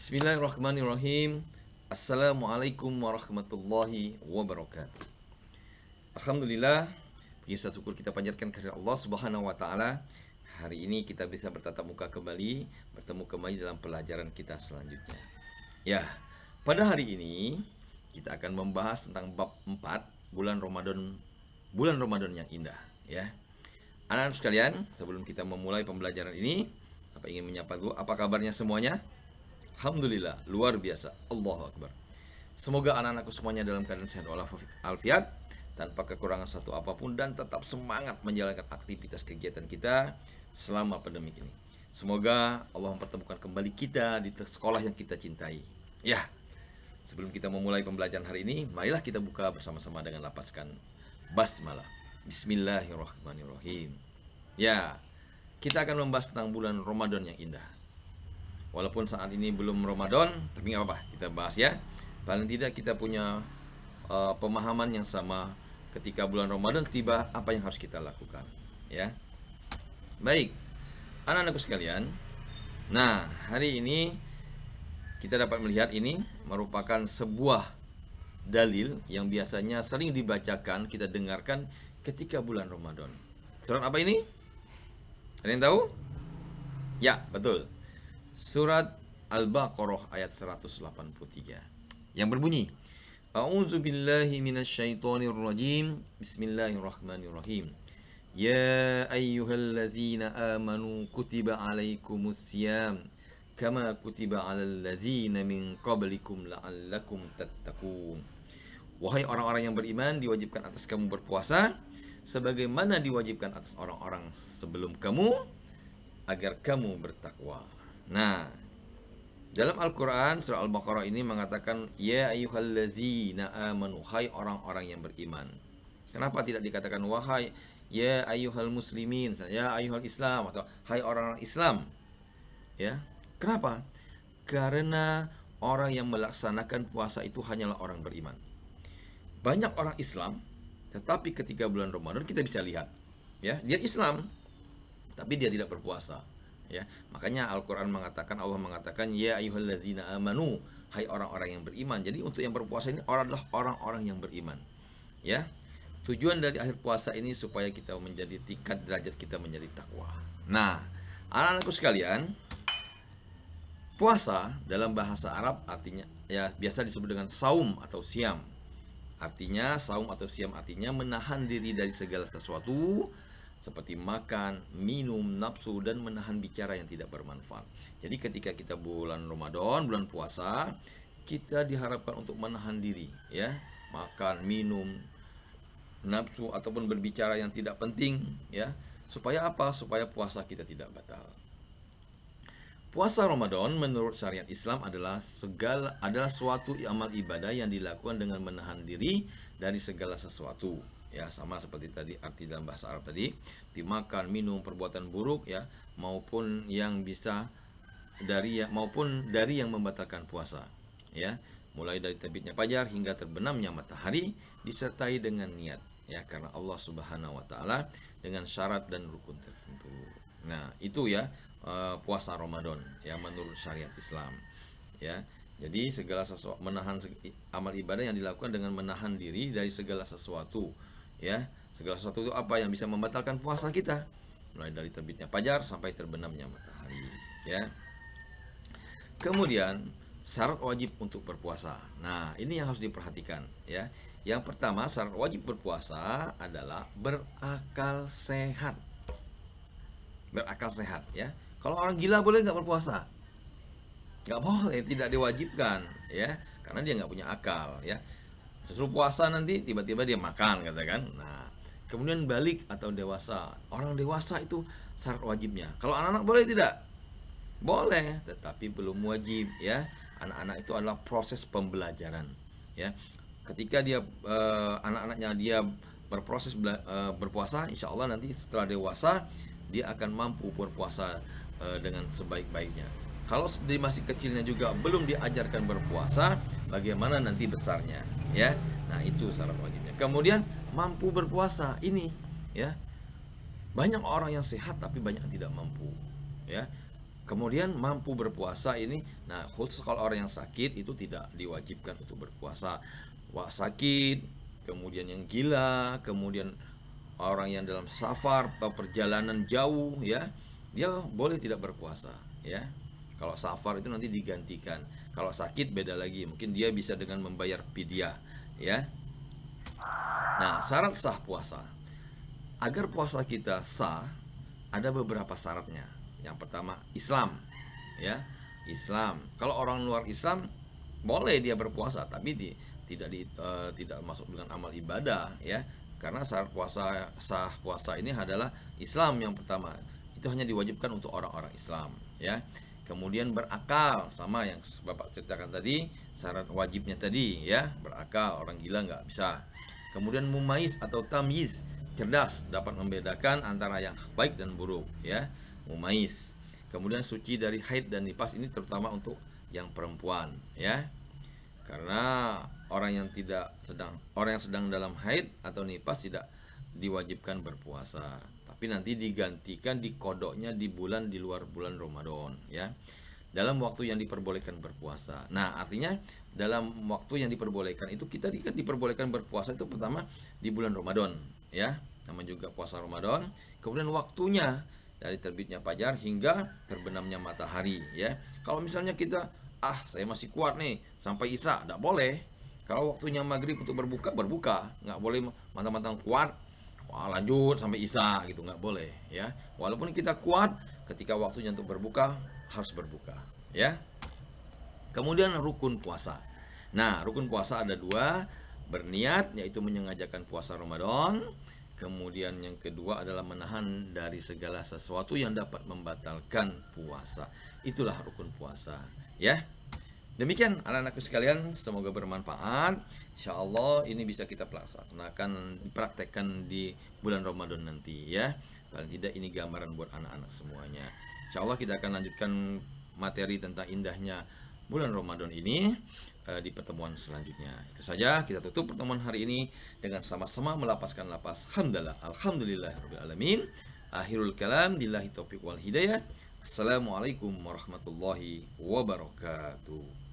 Bismillahirrahmanirrahim. Assalamualaikum warahmatullahi wabarakatuh. Alhamdulillah, puji syukur kita panjatkan kepada Allah Subhanahu wa taala. Hari ini kita bisa bertatap muka kembali, bertemu kembali dalam pelajaran kita selanjutnya. Ya, pada hari ini kita akan membahas tentang bab 4, bulan Ramadan yang indah, ya. Anak-anak sekalian, sebelum kita memulai pembelajaran ini, ingin menyapa dulu, apa kabarnya semuanya? Alhamdulillah, luar biasa. Allahu Akbar. Semoga anak-anakku semuanya dalam keadaan sehat walafiat, tanpa kekurangan satu apapun, dan tetap semangat menjalankan aktivitas kegiatan kita selama pandemi ini. Semoga Allah mempertemukan kembali kita di sekolah yang kita cintai. Ya, sebelum kita memulai pembelajaran hari ini, marilah kita buka bersama-sama dengan lapaskan basmalah. Bismillahirrahmanirrahim. Ya, kita akan membahas tentang bulan Ramadan yang indah. Walaupun saat ini belum Ramadan, tapi nggak apa-apa, kita bahas ya. Paling tidak kita punya pemahaman yang sama ketika bulan Ramadan tiba, apa yang harus kita lakukan, ya. Baik, anak-anakku sekalian. Nah, hari ini kita dapat melihat ini merupakan sebuah dalil yang biasanya sering dibacakan, kita dengarkan ketika bulan Ramadan. Surat apa ini? Ada yang tahu? Ya, betul. Surat Al-Baqarah ayat 183 yang berbunyi, A'udzu billahi minasyaitonir rajim. Bismillahirrahmanirrahim. Ya ayyuhalladzina amanu kutiba alaikumusiyam kama kutiba alal ladzina min qablikum la'allakum tattaqun. Wahai orang-orang yang beriman, diwajibkan atas kamu berpuasa sebagaimana diwajibkan atas orang-orang sebelum kamu agar kamu bertakwa. Nah, dalam Al-Quran surah Al-Baqarah ini mengatakan ya ayyuhallazina amanu, hai orang-orang yang beriman. Kenapa tidak dikatakan wahai ya ayyuhal muslimin, ya ayyuhal islam, atau hai orang-orang Islam? Ya, kenapa? Karena orang yang melaksanakan puasa itu hanyalah orang beriman. Banyak orang Islam, tetapi ketika bulan Ramadan kita bisa lihat, ya, dia Islam, tapi dia tidak berpuasa, ya. Makanya Al-Quran mengatakan, Allah mengatakan, ya ayyuhallazina amanu, hai orang-orang yang beriman. Jadi untuk yang berpuasa ini adalah orang-orang yang beriman, ya. Tujuan dari akhir puasa ini supaya kita menjadi tingkat derajat kita menjadi takwa. Nah, anak-anakku sekalian, puasa dalam bahasa Arab artinya, ya, biasa disebut dengan saum atau siam. Artinya saum atau siam artinya menahan diri dari segala sesuatu seperti makan, minum, nafsu, dan menahan bicara yang tidak bermanfaat. Jadi ketika kita bulan Ramadan, bulan puasa, kita diharapkan untuk menahan diri, ya, makan, minum, nafsu ataupun berbicara yang tidak penting, ya. Supaya apa? Supaya puasa kita tidak batal. Puasa Ramadan menurut syariat Islam adalah suatu amal ibadah yang dilakukan dengan menahan diri dari segala sesuatu, ya, sama seperti tadi arti dalam bahasa Arab tadi, dimakan, minum, perbuatan buruk, ya, maupun dari yang membatalkan puasa, ya, mulai dari terbitnya fajar hingga terbenamnya matahari disertai dengan niat, ya, karena Allah Subhanahu wa taala dengan syarat dan rukun tertentu. Nah, itu ya puasa Ramadan yang menurut syariat Islam, ya. Jadi segala sesuatu, menahan amal ibadah yang dilakukan dengan menahan diri dari segala sesuatu, ya. Segala sesuatu itu apa yang bisa membatalkan puasa kita, mulai dari terbitnya fajar sampai terbenamnya matahari, ya. Kemudian syarat wajib untuk berpuasa. Nah, ini yang harus diperhatikan, ya. Yang pertama, syarat wajib berpuasa adalah berakal sehat. Berakal sehat, ya. Kalau orang gila boleh nggak berpuasa? Nggak boleh, tidak diwajibkan, ya, karena dia nggak punya akal, ya. Sesuruh puasa nanti tiba-tiba dia makan, katakan. Nah, kemudian balik atau dewasa. Orang dewasa itu syarat wajibnya. Kalau anak-anak boleh tidak? Boleh, tetapi belum wajib, ya. Anak-anak itu adalah proses pembelajaran, ya. Ketika dia anak-anaknya dia berproses berpuasa, insya Allah nanti setelah dewasa dia akan mampu berpuasa dengan sebaik-baiknya. Kalau dia masih kecilnya juga belum diajarkan berpuasa, bagaimana nanti besarnya, ya. Nah, itu syarat wajibnya. Kemudian mampu berpuasa ini, ya. Banyak orang yang sehat tapi banyak yang tidak mampu, ya. Kemudian mampu berpuasa ini, nah khusus kalau orang yang sakit itu tidak diwajibkan untuk berpuasa. Wah, sakit, kemudian yang gila, kemudian orang yang dalam safar atau perjalanan jauh ya, dia boleh tidak berpuasa ya. Kalau safar itu nanti digantikan. Kalau sakit beda lagi, mungkin dia bisa dengan membayar fidyah ya. Nah, syarat sah puasa. Agar puasa kita sah, ada beberapa syaratnya. Yang pertama, Islam ya. Islam. Kalau orang luar Islam boleh dia berpuasa, tapi tidak masuk dengan amal ibadah ya. Karena syarat sah puasa ini adalah Islam yang pertama. Itu hanya diwajibkan untuk orang-orang Islam ya. Kemudian berakal, sama yang Bapak ceritakan tadi, syarat wajibnya tadi ya, berakal, orang gila nggak bisa. Kemudian mumaiz atau tamyiz, cerdas, dapat membedakan antara yang baik dan buruk ya, mumaiz. Kemudian suci dari haid dan nifas, ini terutama untuk yang perempuan ya. Karena orang yang sedang dalam haid atau nifas tidak diwajibkan berpuasa, tapi nanti digantikan di kodoknya di luar bulan Ramadan ya, dalam waktu yang diperbolehkan berpuasa. Nah, artinya dalam waktu yang diperbolehkan itu kita diperbolehkan berpuasa itu pertama di bulan Ramadan ya, namanya juga puasa Ramadan. Kemudian waktunya dari terbitnya fajar hingga terbenamnya matahari ya. Kalau misalnya kita saya masih kuat nih sampai isya, tidak boleh. Kalau waktunya maghrib untuk berbuka, nggak boleh mantang-mantang kuat lanjut sampai isya gitu, nggak boleh ya. Walaupun kita kuat, ketika waktunya untuk berbuka harus berbuka ya. Kemudian rukun puasa. Nah, rukun puasa ada 2, berniat yaitu menyengajakan puasa Ramadan. Kemudian yang kedua adalah menahan dari segala sesuatu yang dapat membatalkan puasa. Itulah rukun puasa ya. Demikian anak-anakku sekalian, semoga bermanfaat. Insya Allah ini bisa kita laksanakan, dipraktekkan di bulan Ramadan nanti ya. Paling tidak ini gambaran buat anak-anak semuanya. Insya Allah kita akan lanjutkan materi tentang indahnya bulan Ramadan ini di pertemuan selanjutnya. Itu saja, kita tutup pertemuan hari ini dengan sama-sama melapaskan lapas alhamdulillahirabbil alamin. Akhirul kalam, billahi taufiq wal hidayah. Assalamualaikum warahmatullahi wabarakatuh.